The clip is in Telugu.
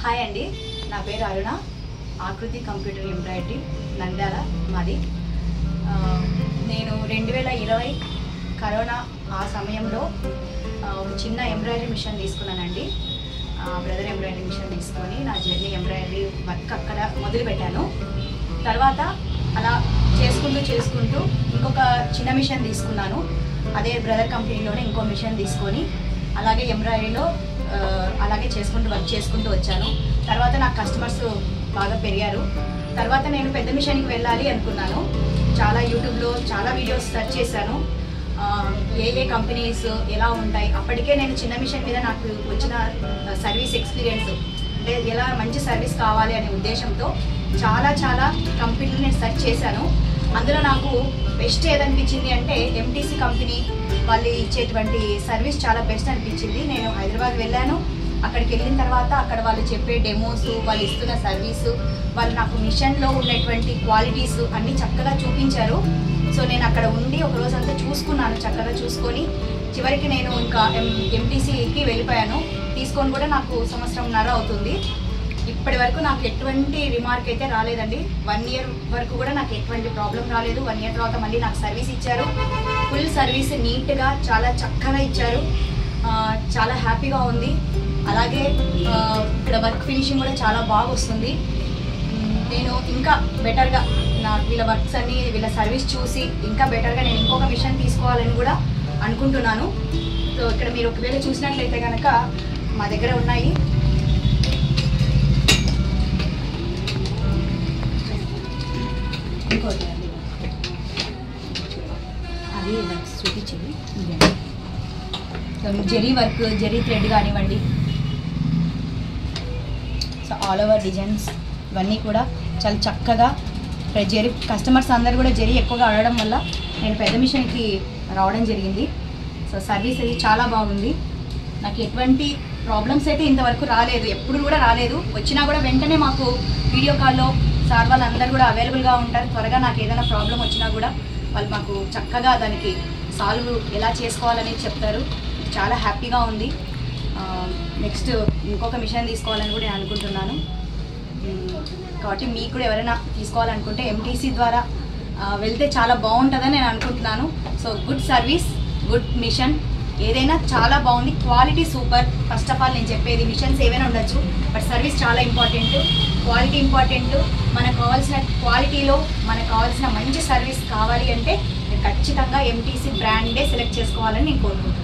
హాయ్ అండి, నా పేరు అరుణ. ఆకృతి కంప్యూటర్ ఎంబ్రాయిడరీ నంద్యాల మాది. నేను 2020 కరోనా ఆ సమయంలో ఒక చిన్న ఎంబ్రాయిడరీ మిషన్ తీసుకున్నానండి. బ్రదర్ ఎంబ్రాయిడరీ మిషన్ తీసుకొని నా జర్నీ ఎంబ్రాయిడరీ వర్క్ అక్కడ మొదలుపెట్టాను. తర్వాత అలా చేసుకుంటూ ఇంకొక చిన్న మిషన్ తీసుకున్నాను. అదే బ్రదర్ కంపెనీలోనే ఇంకో మిషన్ తీసుకొని అలాగే ఎంబ్రాయిడరీలో అలాగే వర్క్ చేసుకుంటూ వచ్చాను. తర్వాత నాకు కస్టమర్స్ బాగా పెరిగారు. తర్వాత నేను పెద్ద మిషన్కి వెళ్ళాలి అనుకున్నాను. చాలా యూట్యూబ్లో చాలా వీడియోస్ సెర్చ్ చేశాను, ఏ కంపెనీస్ ఎలా ఉంటాయి. అప్పటికే నేను చిన్న మిషన్ మీద నాకు వచ్చిన సర్వీస్ ఎక్స్పీరియన్స్ అంటే ఎలా మంచి సర్వీస్ కావాలి అనే ఉద్దేశంతో చాలా కంపెనీలు నేను సెర్చ్ చేశాను. అందులో నాకు బెస్ట్ ఏదనిపించింది అంటే ఎంటీసీ కంపెనీ వాళ్ళు ఇచ్చేటువంటి సర్వీస్ చాలా బెస్ట్ అనిపించింది. నేను హైదరాబాద్ వెళ్ళాను. అక్కడికి వెళ్ళిన తర్వాత అక్కడ వాళ్ళు చెప్పే డెమోస్, వాళ్ళు ఇస్తున్న సర్వీసు, వాళ్ళు నాకు మిషన్లో ఉన్నటువంటి క్వాలిటీస్ అన్నీ చక్కగా చూపించారు. సో నేను అక్కడ ఉండి ఒక రోజంతా చూసుకున్నాను. చక్కగా చూసుకొని చివరికి నేను ఇంకా ఎంటీసీకి వెళ్ళిపోయాను. తీసుకొని కూడా నాకు 1.5 సంవత్సరం అవుతుంది. ఇప్పటి వరకు నాకు ఎటువంటి రిమార్క్ అయితే రాలేదండి. 1 ఇయర్ వరకు కూడా నాకు ఎటువంటి ప్రాబ్లం రాలేదు. 1 ఇయర్ తర్వాత మళ్ళీ నాకు సర్వీస్ ఇచ్చారు. ఫుల్ సర్వీస్ నీట్గా చాలా చక్కగా ఇచ్చారు. చాలా హ్యాపీగా ఉంది. అలాగే ఇక్కడ వర్క్ ఫినిషింగ్ కూడా చాలా బాగా వస్తుంది. నేను ఇంకా బెటర్గా నాకు వీళ్ళ వర్క్స్ అన్ని వీళ్ళ సర్వీస్ చూసి ఇంకా బెటర్గా నేను ఇంకొక మిషన్ తీసుకోవాలని కూడా అనుకుంటున్నాను. సో ఇక్కడ మీరు ఒకవేళ చూసినట్లయితే కనుక మా దగ్గర ఉన్నాయి. ఇంకోటి అది వర్క్స్ చూపించేది జరీ వర్క్, జరీ థ్రెడ్ కానివ్వండి, సో ఆల్ ఓవర్ డిజైన్స్ ఇవన్నీ కూడా చాలా చక్కగా జరీ కస్టమర్స్ అందరూ కూడా జరీ ఎక్కువగా అడగడం వల్ల నేను పెద్ద మిషన్కి రావడం జరిగింది. సో సర్వీస్ అది చాలా బాగుంది. నాకు ఎటువంటి ప్రాబ్లమ్స్ అయితే ఇంతవరకు రాలేదు, ఎప్పుడు కూడా రాలేదు. వచ్చినా కూడా వెంటనే మాకు వీడియో కాల్లో సార్ వాళ్ళందరూ కూడా అవైలబుల్గా ఉంటారు. త్వరగా నాకు ఏదైనా ప్రాబ్లం వచ్చినా కూడా వాళ్ళు మాకు చక్కగా దానికి సాల్వ్ ఎలా చేసుకోవాలని చెప్తారు. చాలా హ్యాపీగా ఉంది. నెక్స్ట్ ఇంకొక మిషన్ తీసుకోవాలని కూడా నేను అనుకుంటున్నాను. కాబట్టి మీకు కూడా ఎవరైనా తీసుకోవాలనుకుంటే ఎంటీసీ ద్వారా వెళ్తే చాలా బాగుంటుందని నేను అనుకుంటున్నాను. So good service, good machine, ఏదైనా చాలా బాగుంది. Quality super. First of all నేను చెప్పేది మిషన్స్ ఏవైనా ఉండొచ్చు, బట్ సర్వీస్ చాలా ఇంపార్టెంట్, క్వాలిటీ ఇంపార్టెంట్. మనకు కావాల్సిన క్వాలిటీలో మనకు కావాల్సిన మంచి సర్వీస్ కావాలి అంటే ఖచ్చితంగా ఎంటీసీ బ్రాండే సెలెక్ట్ చేసుకోవాలని నేను కోరుకుంటున్నాను.